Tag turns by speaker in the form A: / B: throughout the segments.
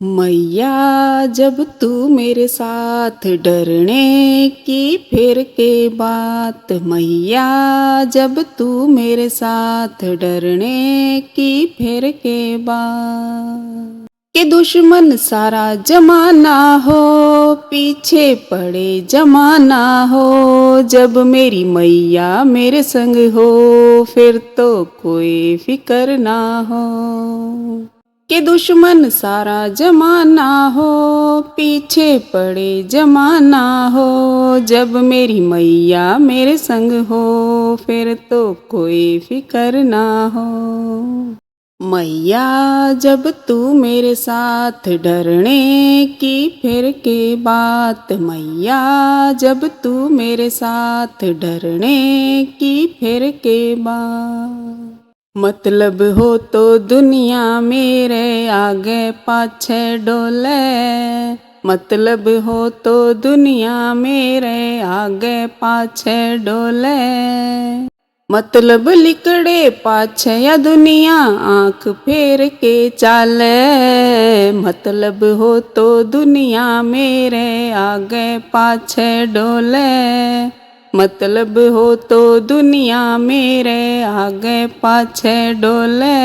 A: मैया जब तू मेरे साथ डरने की फिर के बात। मैया जब तू मेरे साथ डरने की फिर के बात। कि दुश्मन सारा जमाना हो, पीछे पड़े जमाना हो, जब मेरी मैया मेरे संग हो फिर तो कोई फिक्र ना हो। कि दुश्मन सारा जमाना हो, पीछे पड़े जमाना हो, जब मेरी मैया मेरे संग हो फिर तो कोई फिक्र ना हो। मैया जब तू मेरे साथ डरने की फिर के बात। मैया जब तू मेरे साथ डरने की फिर के बात। मतलब हो तो दुनिया मेरे आगे पाछे डोले। मतलब हो तो दुनिया मेरे आगे पाछे डोले। मतलब लिकड़े पाछे या दुनिया आंख फेर के चाले। मतलब हो तो दुनिया मेरे आगे पाछे डोले। मतलब हो तो दुनिया मेरे आगे पाछे डोले।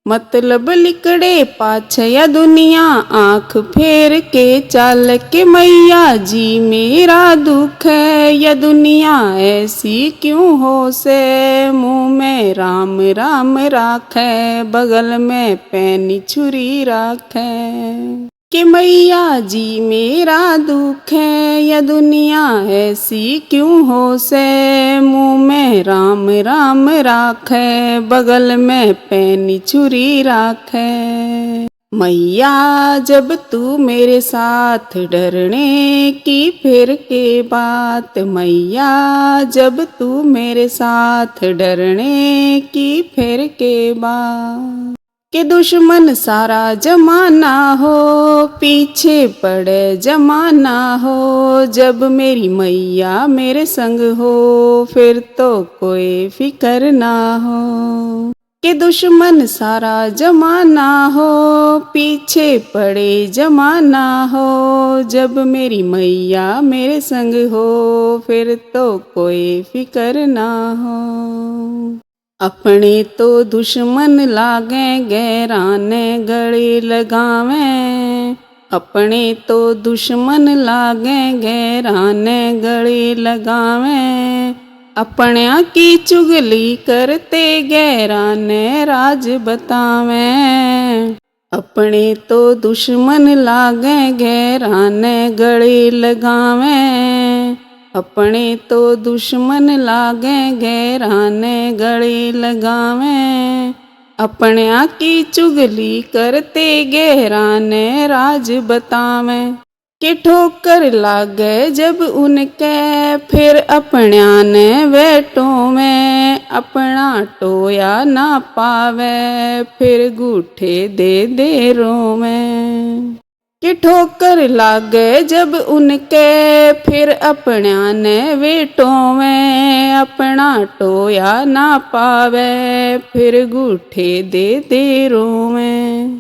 A: मतलब लिकड़े पाछे या दुनिया आंख फेर के चल। के मैया जी मेरा दुख है या दुनिया ऐसी क्यों हो से। मुँह में राम राम राखे, बगल में पैनी छुरी राखे। कि मैया जी मेरा दुख है या दुनिया ऐसी क्यों हो से। मुँह में राम राम राखे, बगल में पैनी छुरी राखे। मैया जब तू मेरे साथ डरने की फिर के बात। मैया जब तू मेरे साथ डरने की फिर के बात। कि दुश्मन सारा जमाना हो, पीछे पड़े जमाना हो, जब मेरी मैया मेरे संग हो फिर तो कोई फिक्र ना हो। कि दुश्मन सारा जमाना हो, पीछे पड़े जमाना हो, जब मेरी मैया मेरे संग हो फिर तो कोई फिक्र ना हो। अपने तो दुश्मन लागे गैराने गले लगावें। अपने तो दुश्मन लागे गैराने गले लगावें। अपनों की चुगली करते गैराने राज बतावें। अपने तो दुश्मन लागे गैराने गले लगावें। अपने तो दुश्मन लागे गैराने गले लगावें। अपनों की चुगली करते गैराने राज बतावें। कि ठोकर लागे जब उनके फिर अपनों ने वेटों में। अपना टोया ना पावे फिर गूठे दे दे रोवें। कि ठोकर लागे जब उनके फिर अपनों ने वेटों में। अपना टोया ना पावे फिर गूठे दे दे रोवें।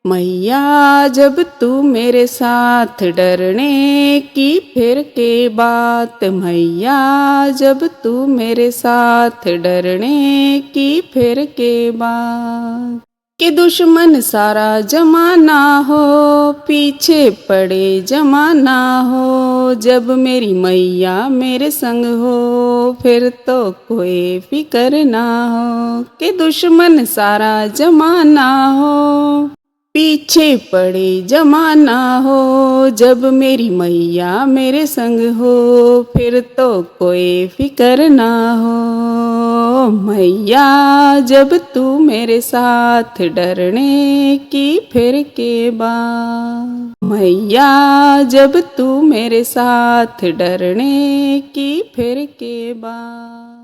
A: मैया जब तू मेरे साथ डरने की फिर के बात। मैया जब तू मेरे साथ डरने की फिर के बात। कि दुश्मन सारा जमाना हो, पीछे पड़े जमाना हो, जब मेरी मैया मेरे संग हो फिर तो कोई फिक्र ना हो। कि दुश्मन सारा जमाना हो, पीछे पड़े जमाना हो, जब मेरी मैया मेरे संग हो फिर तो कोई फिक्र ना हो। मैया जब तू मेरे साथ डरने की फिर के बात। मैया जब तू मेरे साथ डरने की फिर के बात।